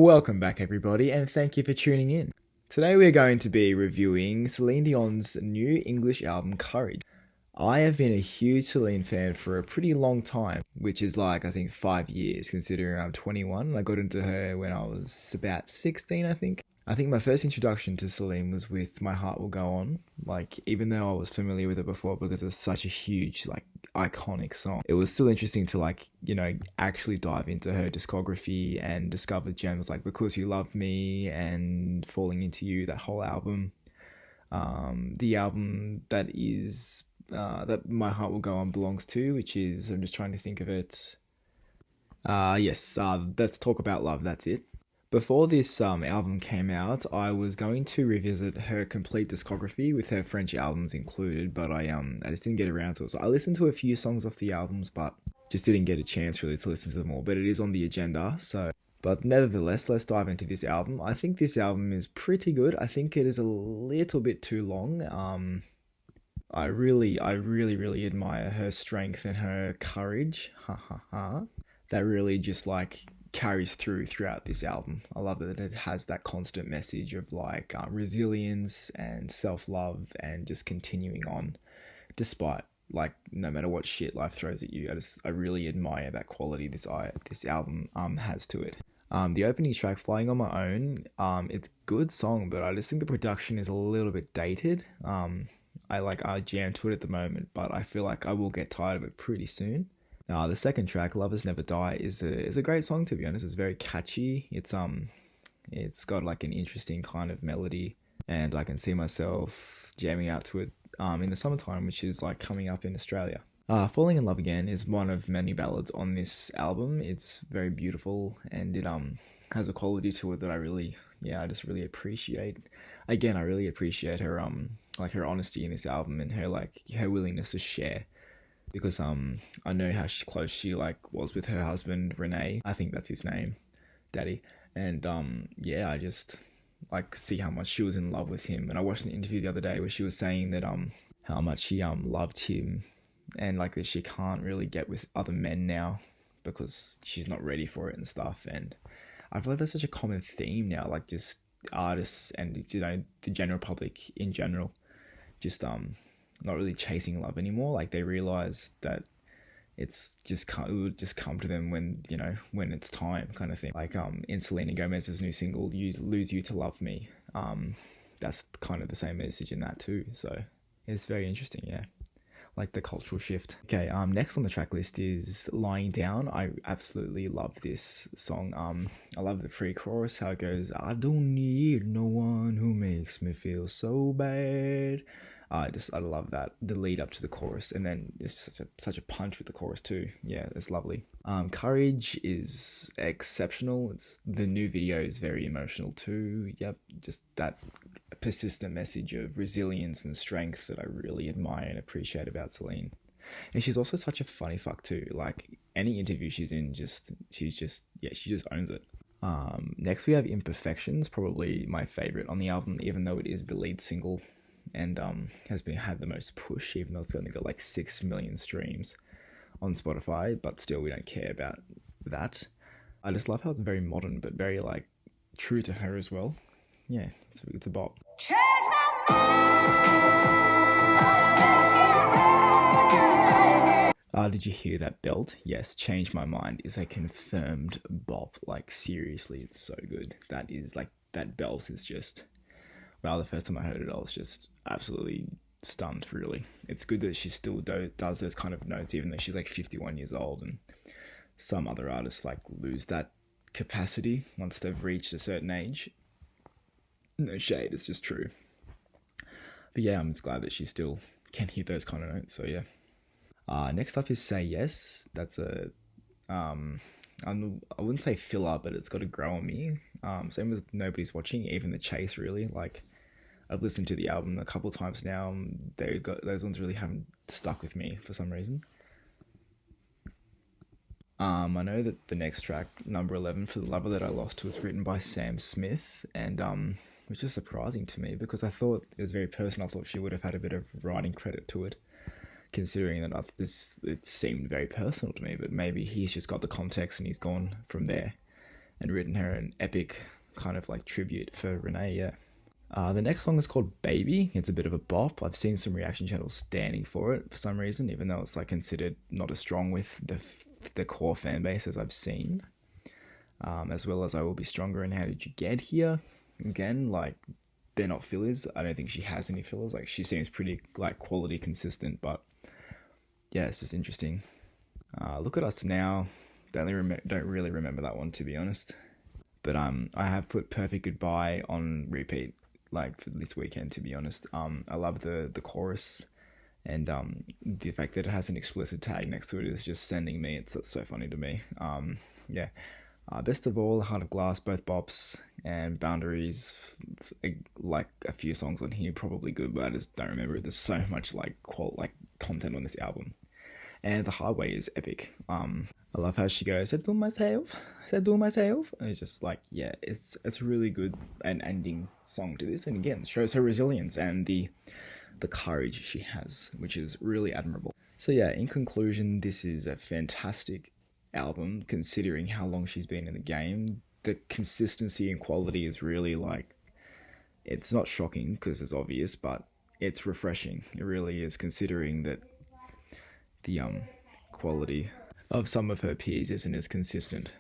Welcome back everybody and thank you for tuning in. Today we're going to be reviewing Celine Dion's new English album Courage. I have been a huge Celine fan for a pretty long time, which is like I think 5 years considering I'm 21. I got into her when I was about 16 I think. I think my first introduction to Celine was with My Heart Will Go On. Like, even though I was familiar with it before because it's such a huge, like, iconic song, it was still interesting to, like, actually dive into her discography and discover gems like Because You Love Me and Falling Into You, that whole album. The album that My Heart Will Go On belongs to, which is, I'm just trying to think of it. Yes, Let's Talk About Love, that's it. Before this album came out, I was going to revisit her complete discography with her French albums included, but I just didn't get around to it. So I listened to a few songs off the albums, but just didn't get a chance really to listen to them all. But it is on the agenda, But nevertheless, let's dive into this album. I think this album is pretty good. I think it is a little bit too long. I really admire her strength and her courage. That really just like carries throughout this album. I love that it has that constant message of like resilience and self-love and just continuing on despite like no matter what shit life throws at you. I really admire that quality this album has to it. The opening track, Flying on My Own, it's a good song, but I just think the production is a little bit dated. I jam to it at the moment, but I feel like I will get tired of it pretty soon. The second track, Lovers Never Die, is a great song, to be honest. It's very catchy. It's got like an interesting kind of melody, and I can see myself jamming out to it in the summertime, which is like coming up in Australia. Falling in Love Again is one of many ballads on this album. It's very beautiful, and it has a quality to it that I just really appreciate. Again, I really appreciate her her honesty in this album and her willingness to share. Because I know how close she was with her husband Renee. I think that's his name, Daddy. And I just see how much she was in love with him. And I watched an interview the other day where she was saying that how much she loved him, and like that she can't really get with other men now because she's not ready for it and stuff. And I feel like that's such a common theme now, like just artists and the general public in general, just not really chasing love anymore. Like they realize that it would just come to them when it's time, kind of thing. Like in Selena Gomez's new single Lose You to Love Me, that's kind of the same message in that too. So it's very interesting. Yeah, like the cultural shift. Okay, next on the track list is Lying Down. I absolutely love this song. I love the pre-chorus, how it goes, I don't need no one who makes me feel so bad. I love that, the lead up to the chorus, and then it's such a punch with the chorus too. Yeah, it's lovely. Courage is exceptional. The new video is very emotional too. Yep, just that persistent message of resilience and strength that I really admire and appreciate about Celine. And she's also such a funny fuck too. Like any interview she's in, she just owns it. Next we have Imperfections, probably my favorite on the album, even though it is the lead single. And had the most push, even though it's only got like 6 million streams on Spotify, but still we don't care about that. I just love how it's very modern but very like true to her as well. Yeah, it's a bop. Did you hear that belt? Yes, Change My Mind is a confirmed bop. Like seriously, it's so good. That belt is just... Well, the first time I heard it, I was just absolutely stunned, really. It's good that she still does those kind of notes, even though she's like 51 years old, and some other artists like lose that capacity once they've reached a certain age. No shade, it's just true. But yeah, I'm just glad that she still can hit those kind of notes, so yeah. Next up is Say Yes. That's I wouldn't say filler, but it's got to grow on me. Same with Nobody's Watching, even The Chase, really. Like, I've listened to the album a couple of times now. Those ones really haven't stuck with me for some reason. I know that the next track, number 11, For the Lover That I Lost, was written by Sam Smith, and which is surprising to me because I thought it was very personal. I thought she would have had a bit of writing credit to it, considering that it seemed very personal to me, but maybe he's just got the context and he's gone from there. and written her an epic kind of like tribute for Renee. Yeah. The next song is called Baby. It's a bit of a bop. I've seen some reaction channels standing for it for some reason, even though it's like considered not as strong with the core fan base as I've seen. As well as I Will Be Stronger and How Did You Get Here. Again, like, they're not fillers. I don't think she has any fillers. Like, she seems pretty like quality consistent, but yeah, it's just interesting. Look at Us Now. Don't really remember that one, to be honest. But I have put Perfect Goodbye on repeat like for this weekend, to be honest. I love the chorus, and the fact that it has an explicit tag next to it is just sending me. It's so funny to me. Yeah. Best of All, Heart of Glass, both bops, and Boundaries, like a few songs on here, probably good, but I just don't remember. There's so much like content on this album. And The Hard Way is epic. I love how she goes, said to myself. And it's just like, yeah, it's a really good and ending song to this. And again, shows her resilience and the courage she has, which is really admirable. So yeah, in conclusion, this is a fantastic album considering how long she's been in the game. The consistency and quality is really like, it's not shocking because it's obvious, but it's refreshing. It really is, considering that the quality of some of her peers isn't as consistent.